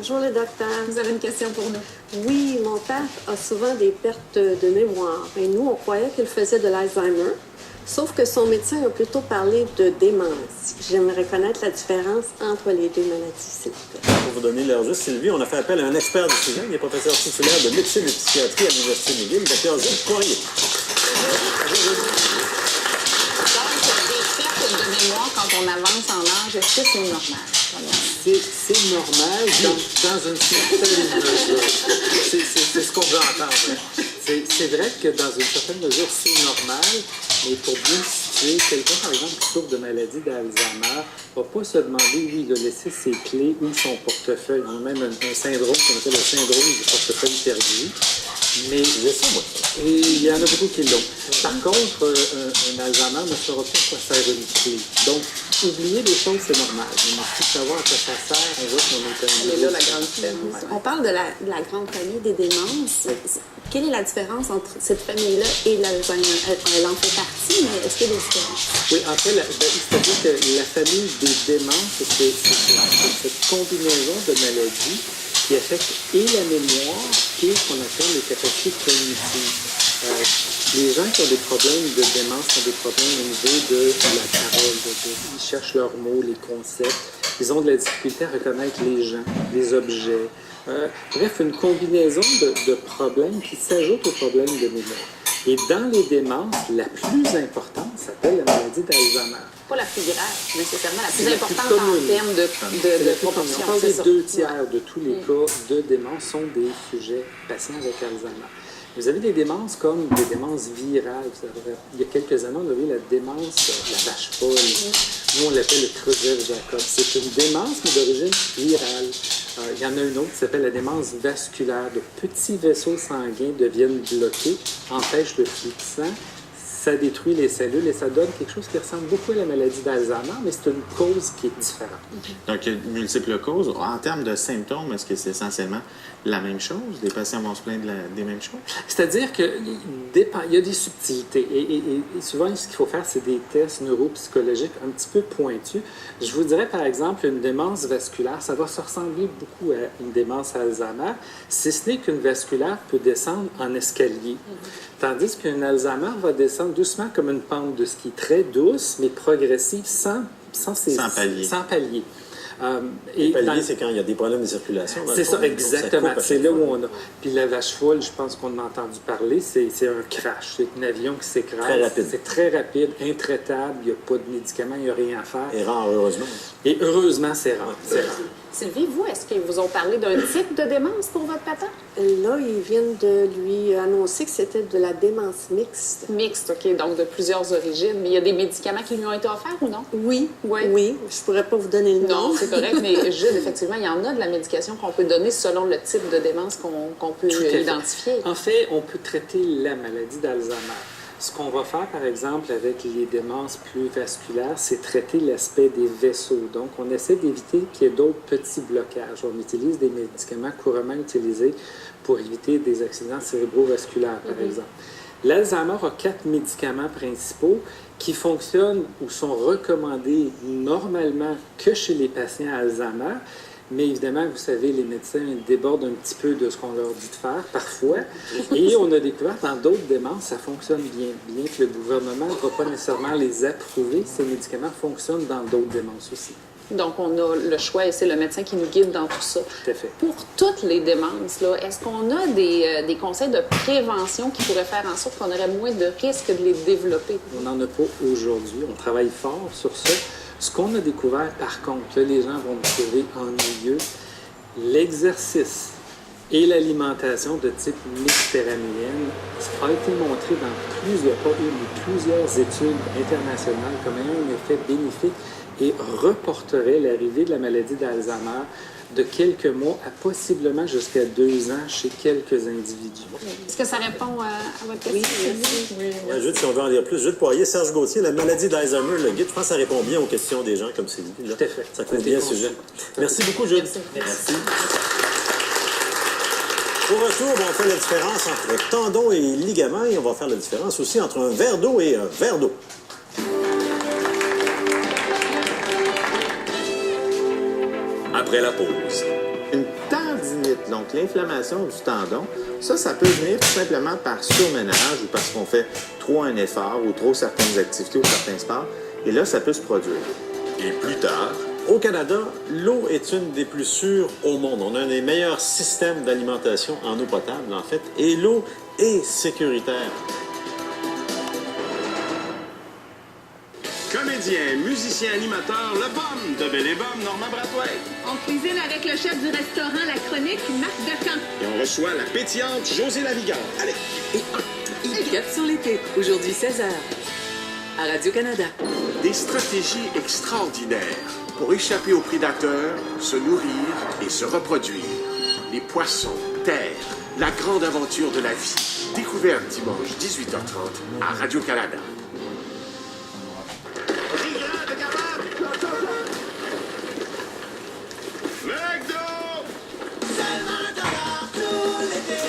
Bonjour le docteur. Vous avez une question pour nous? Oui, mon père a souvent des pertes de mémoire et nous, on croyait qu'il faisait de l'Alzheimer, sauf que son médecin a plutôt parlé de démence. J'aimerais connaître la différence entre les deux maladies, s'il vous plaît. Pour vous donner l'heure juste, Sylvie, on a fait appel à un expert du sujet. Il est professeur titulaire de médecine et psychiatrie à l'Université McGill, Dr. Gilles Poirier. Des pertes de mémoire quand on avance en âge, est-ce que c'est normal? C'est normal dans une certaine mesure. C'est ce qu'on veut entendre. C'est vrai que dans une certaine mesure, c'est normal, mais pour bien situer, quelqu'un, par exemple, qui souffre de maladie d'Alzheimer, ne va pas se demander où il a laissé ses clés ou son portefeuille. On a même un syndrome qu'on appelle le syndrome du portefeuille perdu. Mais il y en a beaucoup qui l'ont. Par contre, un Alzheimer ne saura pas à quoi sert une clé. Donc, oublier des choses, c'est normal. Mais merci de savoir à quoi ça sert. On voit qu'on est un C'est là la grande différence. On parle de la grande famille des démences. Quelle est la différence entre cette famille-là et l'Alzheimer? Elle en fait partie, mais est-ce qu'il y a des différences? Oui, en fait, c'est-à-dire que la famille des démences, c'est cette combinaison de maladies qui affecte et la mémoire et ce qu'on appelle les capacités cognitives. Les gens qui ont des problèmes de démence ont des problèmes au niveau de la parole. Ils cherchent leurs mots, les concepts. Ils ont de la difficulté à reconnaître les gens, les objets. Bref, une combinaison de problèmes qui s'ajoutent aux problèmes de mémoire. Et dans les démences, la plus importante s'appelle la maladie d'Alzheimer. Pas la plus grave, nécessairement, la plus importante en termes de proportion. On parle des 2 tiers de tous les cas de démence sont des sujets patients avec Alzheimer. Vous avez des démences comme des démences virales. Il y a quelques années, on a vu la démence, la vache folle. Nous, on l'appelle le Creuset-Jacob. C'est une démence, mais d'origine virale. Il y en a une autre qui s'appelle la démence vasculaire. De petits vaisseaux sanguins deviennent bloqués, empêchent le flux de sang. Ça détruit les cellules et ça donne quelque chose qui ressemble beaucoup à la maladie d'Alzheimer, mais c'est une cause qui est différente. Donc, il y a multiples causes. En termes de symptômes, est-ce que c'est essentiellement la même chose? Les patients vont se plaindre des mêmes choses? C'est-à-dire qu'il y a des subtilités. Et souvent, ce qu'il faut faire, c'est des tests neuropsychologiques un petit peu pointus. Je vous dirais, par exemple, une démence vasculaire, ça va se ressembler beaucoup à une démence Alzheimer, si ce n'est qu'une vasculaire peut descendre en escalier. Tandis qu'un Alzheimer va descendre doucement comme une pente de ski, très douce, mais progressive, sans palier. Les paliers, c'est quand il y a des problèmes de circulation. C'est ça, exactement. C'est là où on a. Puis la vache folle, je pense qu'on a entendu parler, c'est un crash. C'est un avion qui s'écrase. Très rapide. C'est très rapide, intraitable, il n'y a pas de médicaments, il n'y a rien à faire. Et rare, heureusement. Et heureusement, c'est rare. C'est rare. Sylvie, vous, est-ce qu'ils vous ont parlé d'un type de démence pour votre papa? Là, ils viennent de lui annoncer que c'était de la démence mixte. Mixte, OK, donc de plusieurs origines. Mais il y a des médicaments qui lui ont été offerts ou non? Oui, Oui. oui. Je pourrais pas vous donner le nom. Non, c'est correct, mais Gilles, effectivement, il y en a de la médication qu'on peut donner selon le type de démence qu'on peut identifier. En fait, on peut traiter la maladie d'Alzheimer. Ce qu'on va faire, par exemple, avec les démences plus vasculaires, c'est traiter l'aspect des vaisseaux. Donc, on essaie d'éviter qu'il y ait d'autres petits blocages. On utilise des médicaments couramment utilisés pour éviter des accidents cérébrovasculaires, par exemple. L'Alzheimer a 4 médicaments principaux qui fonctionnent ou sont recommandés normalement que chez les patients Alzheimer. Mais évidemment, vous savez, les médecins débordent un petit peu de ce qu'on leur dit de faire, parfois. Et on a découvert dans d'autres démences, ça fonctionne bien. Bien que le gouvernement ne va pas nécessairement les approuver, ces médicaments fonctionnent dans d'autres démences aussi. Donc, on a le choix et c'est le médecin qui nous guide dans tout ça. Tout à fait. Pour toutes les démences, est-ce qu'on a des conseils de prévention qui pourraient faire en sorte qu'on aurait moins de risques de les développer? On n'en a pas aujourd'hui. On travaille fort sur ça. Ce qu'on a découvert, par contre, que les gens vont nous trouver ennuyeux, l'exercice et l'alimentation de type méditerranéenne a été montré dans plusieurs études internationales comme ayant un effet bénéfique et reporterait l'arrivée de la maladie d'Alzheimer de quelques mois à possiblement jusqu'à 2 ans chez quelques individus. Est-ce que ça répond à votre question? Oui, merci. Jules, si on veut en dire plus, Jules Poirier, Serge Gauthier, la maladie d'Alzheimer, le guide, je pense que ça répond bien aux questions des gens comme Sylvie. Tout à fait. Ça couvre bien le sujet. Merci beaucoup, Jules. Merci. Au retour, on fait la différence entre tendons et ligaments et on va faire la différence aussi entre un verre d'eau et un verre d'eau. Après la pause, Une Donc, l'inflammation du tendon, ça peut venir tout simplement par surménage ou parce qu'on fait trop un effort ou trop certaines activités ou certains sports. Et là, ça peut se produire. Et plus tard, Au Canada, l'eau est une des plus sûres au monde. On a un des meilleurs systèmes d'alimentation en eau potable, en fait, et l'eau est sécuritaire. comédien, musicien, animateur, le BOM de Belle et Bomme, Normand Brathwaite. On cuisine avec le chef du restaurant La Chronique, Marc Decamp. Et on reçoit la pétillante Josée Lavigard. Allez, Cap sur l'été, aujourd'hui 16h, à Radio-Canada. des stratégies extraordinaires pour échapper aux prédateurs, se nourrir et se reproduire. Les poissons, terre, la grande aventure de la vie. Découverte dimanche 18h30 à Radio-Canada.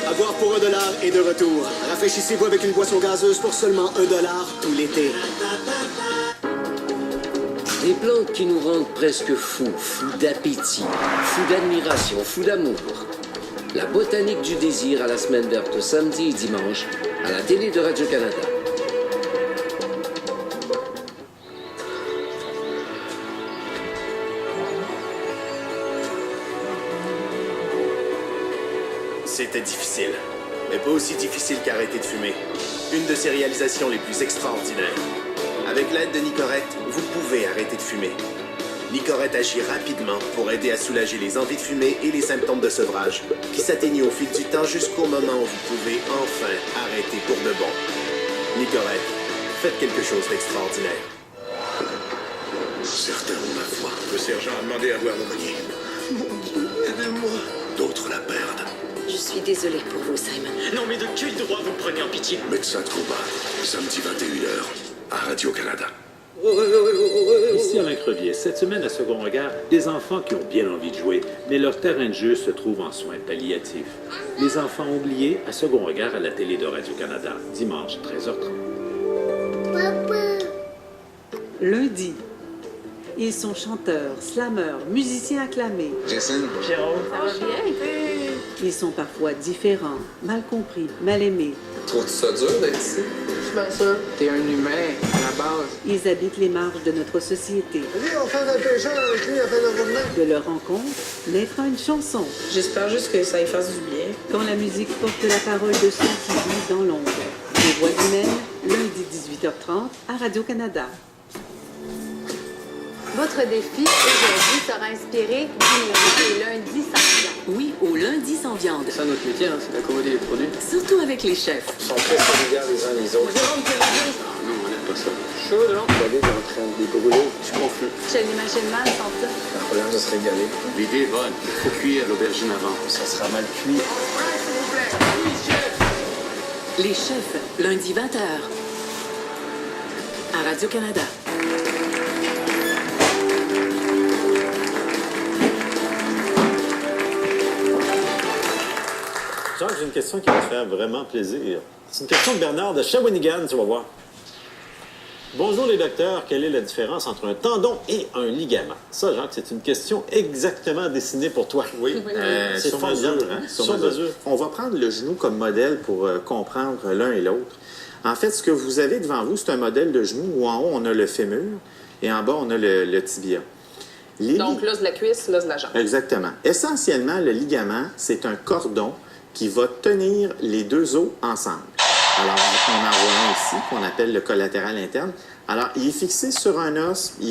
Avoir pour $1 est de retour. Rafraîchissez-vous avec une boisson gazeuse pour seulement $1 tout l'été. Des plantes qui nous rendent presque fous, fous d'appétit, fous d'admiration, fous d'amour. La botanique du désir à la semaine verte samedi et dimanche à la télé de Radio-Canada. C'était difficile, mais pas aussi difficile qu'arrêter de fumer. Une de ses réalisations les plus extraordinaires. Avec l'aide de Nicorette, vous pouvez arrêter de fumer. Nicorette agit rapidement pour aider à soulager les envies de fumer et les symptômes de sevrage, qui s'atteignent au fil du temps jusqu'au moment où vous pouvez enfin arrêter pour de bon. Nicorette, faites quelque chose d'extraordinaire. Certains ont la foi. Le sergent a demandé à voir l'aumônier. Mon Dieu, aidez-moi. D'autres la perdent. Je suis désolée pour vous, Simon. Non mais de quel droit vous prenez en pitié? Médecin de combat, samedi 21h, à Radio-Canada. Ici Alain Crevier. Cette semaine à Second Regard, des enfants qui ont bien envie de jouer, mais leur terrain de jeu se trouve en soins palliatifs. Les enfants oubliés à Second Regard à la télé de Radio-Canada, dimanche 13h30. Lundi, ils sont chanteurs, slameurs, musiciens acclamés. Jason, Pierrot. Ça va bien? Ils sont parfois différents, mal compris, mal aimés. Trouves-tu ça dur d'être ici? Bien sûr. T'es un humain, à la base. Ils habitent les marges de notre société. De leur rencontre naîtra une chanson. J'espère juste que ça y fasse du bien. Quand la musique porte la parole de ceux qui vivent dans l'ombre. Les voix humaines, lundi 18h30 à Radio-Canada. Votre défi aujourd'hui sera inspiré du lundi sans viande. Oui, au lundi sans viande. C'est ça notre métier, hein, c'est d'accommoder les produits. Surtout avec les chefs. Ils sont très solidaires les uns les autres. Non, on n'aime pas ça. Chaud, non? Vous est en train de débrûler. Je suis confus. Je l'imagine mal sans ça. Le problème de se régaler. L'idée est bonne. Il faut cuire l'aubergine avant. Ça sera mal cuit. Les chefs, lundi 20h. À Radio-Canada. Jacques, j'ai une question qui va te faire vraiment plaisir. C'est une question de Bernard de Shawinigan, tu vas voir. Bonjour les docteurs, quelle est la différence entre un tendon et un ligament? Ça, Jacques, c'est une question exactement dessinée pour toi. Oui, c'est sur formidable. mesure. Hein? Sur mesure. On va prendre le genou comme modèle pour comprendre l'un et l'autre. En fait, ce que vous avez devant vous, c'est un modèle de genou où en haut, on a le fémur et en bas, on a le tibia. Donc, l'os de la cuisse, l'os de la jambe. Exactement. Essentiellement, le ligament, c'est un cordon qui va tenir les deux os ensemble. Alors, on en voit un ici, qu'on appelle le collatéral interne. Alors, il est fixé sur un os, il est